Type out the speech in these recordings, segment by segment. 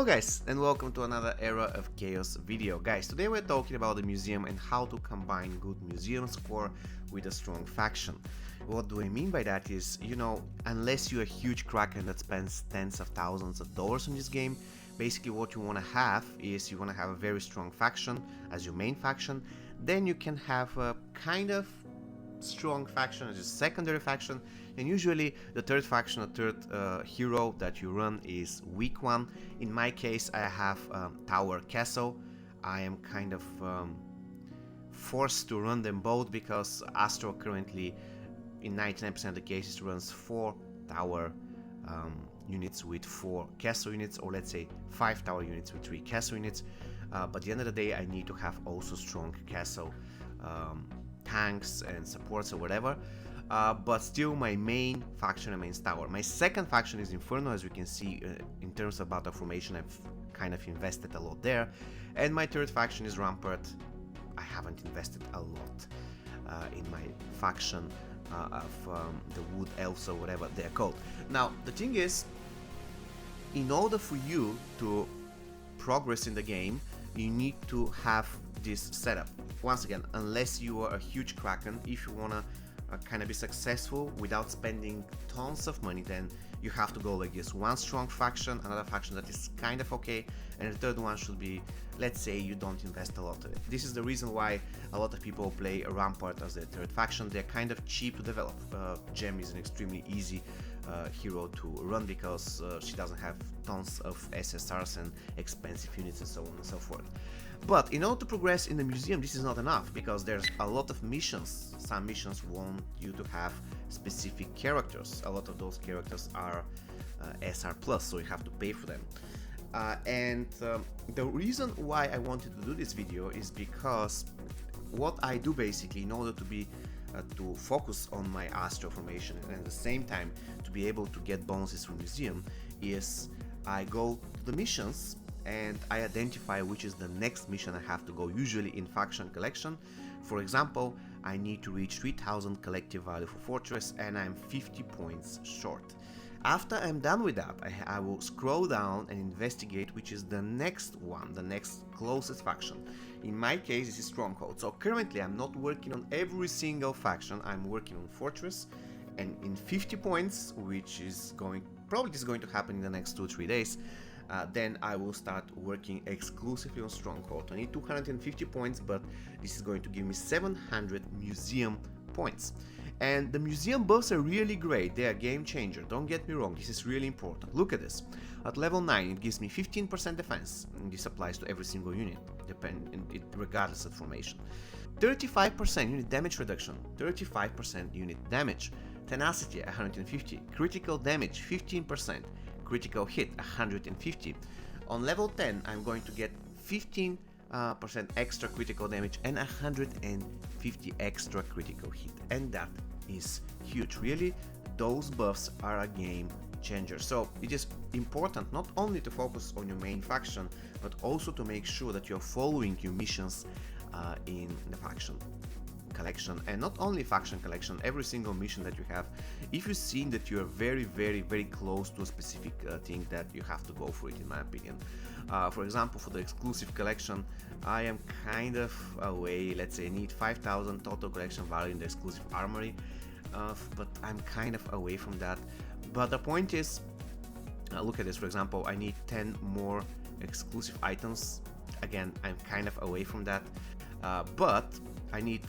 guys, and welcome to another Era of Chaos video. Guys, today we're talking about the museum and how to combine good museum score with a strong faction. What do I mean by that is, unless you're a huge kraken that spends tens of thousands of dollars on this game, basically what you want to have is you want to have a very strong faction as your main faction. Then you can have a kind of strong faction as a secondary faction, and usually the third faction or third hero that you run is weak one. In my case, I have Tower Castle. I am kind of forced to run them both because Astro currently in 99% of the cases runs 4 tower units with 4 castle units, or let's say 5 tower units with 3 castle units. But at the end of the day, I need to have also strong castle tanks and supports or whatever, but still my main faction remains tower. My second faction is Inferno. As you can see, in terms of battle formation, I've kind of invested a lot there, and my third faction is Rampart. I haven't invested a lot in my faction of the Wood Elves or whatever they're called. Now the thing is, in order for you to progress in the game, you need to have this setup. Once again, unless you are a huge kraken, if you wanna kind of be successful without spending tons of money, then you have to go like this: one strong faction, another faction that is kind of okay, and the third one should be, let's say, you don't invest a lot of it. This is the reason why a lot of people play a Rampart as their third faction. They're kind of cheap to develop. Gem is an extremely easy hero to run because she doesn't have tons of SSRs and expensive units and so on and so forth. But in order to progress in the museum, this is not enough, because there's a lot of missions. Some missions want you to have specific characters. A lot of those characters are SR+, so you have to pay for them. The reason why I wanted to do this video is because what I do basically, in order to be to focus on my Astro formation and at the same time to be able to get bonuses from museum, is I go to the missions and I identify which is the next mission I have to go, usually in faction collection. For example, I need to reach 3000 collective value for Fortress and I'm 50 points short. After I'm done with that, I will scroll down and investigate which is the next one, the next closest faction. In my case, this is Stronghold. So currently I'm not working on every single faction, I'm working on Fortress, and in 50 points, which is probably going to happen in the next 2-3 days, then I will start working exclusively on Stronghold. I need 250 points, but this is going to give me 700 museum points. And the museum buffs are really great, they are game changer, don't get me wrong, this is really important. Look at this, at level 9 it gives me 15% defense, and this applies to every single unit, regardless of formation. 35% unit damage reduction, 35% unit damage, tenacity 150, critical damage 15%, critical hit 150. On level 10 I'm going to get 15% extra critical damage and 150 extra critical hit, and that is huge. Really, those buffs are a game changer. So it is important not only to focus on your main faction, but also to make sure that you're following your missions in the faction collection, and not only faction collection, every single mission that you have. If you've seen that you are very close to a specific thing, that you have to go for it, in my opinion. For example, for the exclusive collection, I am kind of away. Let's say I need 5000 total collection value in the exclusive armory, but I'm kind of away from that. But the point is, look at this, for example, I need 10 more exclusive items. Again, I'm kind of away from that, but I need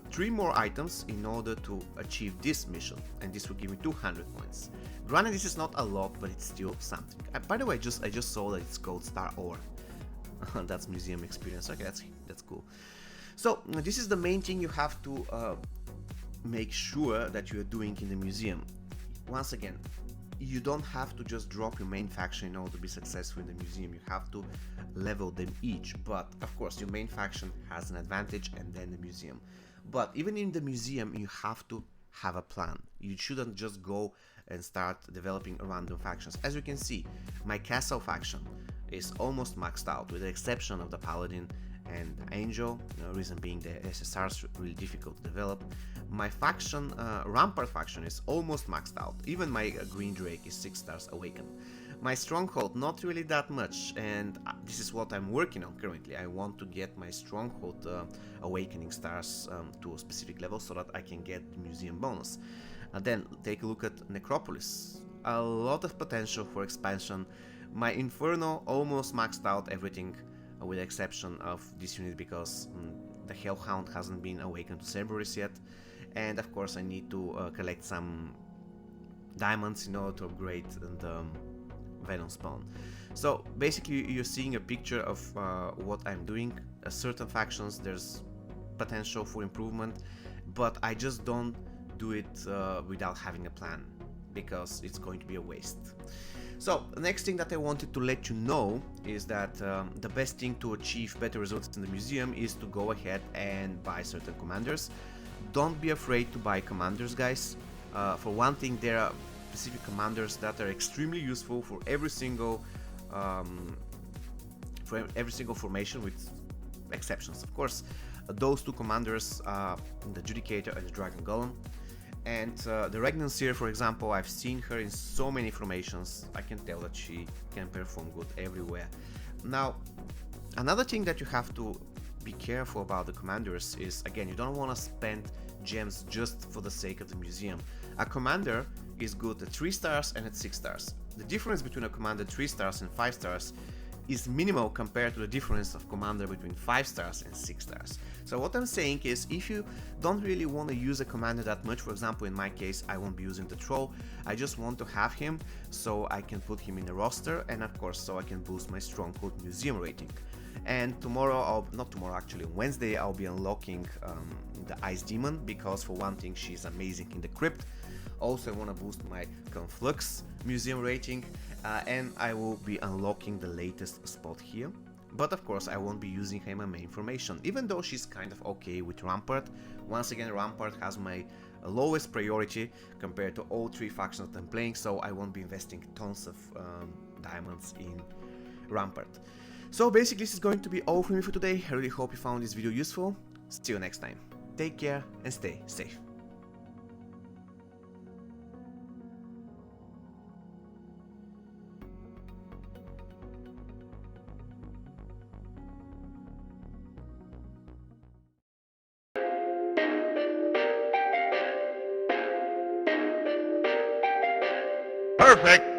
3 more items in order to achieve this mission, and this will give me 200 points. Granted, this is not a lot, but it's still something. By the way, I just saw that it's called Star Ore. That's museum experience. Okay, that's cool. So this is the main thing you have to make sure that you are doing in the museum. Once again, you don't have to just drop your main faction in order to be successful in the museum. You have to level them each, but of course your main faction has an advantage and then the museum. But even in the museum, you have to have a plan. You shouldn't just go and start developing random factions. As you can see, my castle faction is almost maxed out, with the exception of the paladin and the angel. Reason being, the SSRs are really difficult to develop. My faction, Rampart faction, is almost maxed out. Even my green drake is 6 stars awakened. My stronghold, not really that much, and this is what I'm working on currently. I want to get my stronghold awakening stars to a specific level so that I can get the museum bonus. And then take a look at Necropolis. A lot of potential for expansion. My Inferno almost maxed out everything with the exception of this unit because the Hellhound hasn't been awakened to Cerberus yet. And of course I need to collect some diamonds in order to upgrade the Venom spawn. So basically you're seeing a picture of what I'm doing. Certain factions there's potential for improvement, but I just don't do it without having a plan because it's going to be a waste. So the next thing that I wanted to let you know is that the best thing to achieve better results in the museum is to go ahead and buy certain commanders. Don't be afraid to buy commanders, guys. For one thing, there are specific commanders that are extremely useful for every single formation, with exceptions, of course. Those two commanders are the Judicator and the Dragon Golem. And the Regnant Seer, for example, I've seen her in so many formations. I can tell that she can perform good everywhere. Now, another thing that you have to be careful about the commanders is, again, you don't want to spend gems just for the sake of the museum. A commander is good at 3 stars and at 6 stars. The difference between a commander 3 stars and 5 stars is minimal compared to the difference of commander between 5 stars and 6 stars. So what I'm saying is, if you don't really want to use a commander that much, for example in my case I won't be using the Troll, I just want to have him so I can put him in the roster, and of course so I can boost my Stronghold museum rating. And tomorrow, not tomorrow actually, Wednesday I'll be unlocking the Ice Demon, because for one thing she's amazing in the crypt. Also I want to boost my Conflux museum rating, and I will be unlocking the latest spot here. But of course I won't be using her in my main formation, even though she's kind of okay with Rampart. Once again, Rampart has my lowest priority compared to all 3 factions that I'm playing, so I won't be investing tons of diamonds in Rampart. So basically this is going to be all from me for today. I really hope you found this video useful. See you next time. Take care and stay safe. Perfect.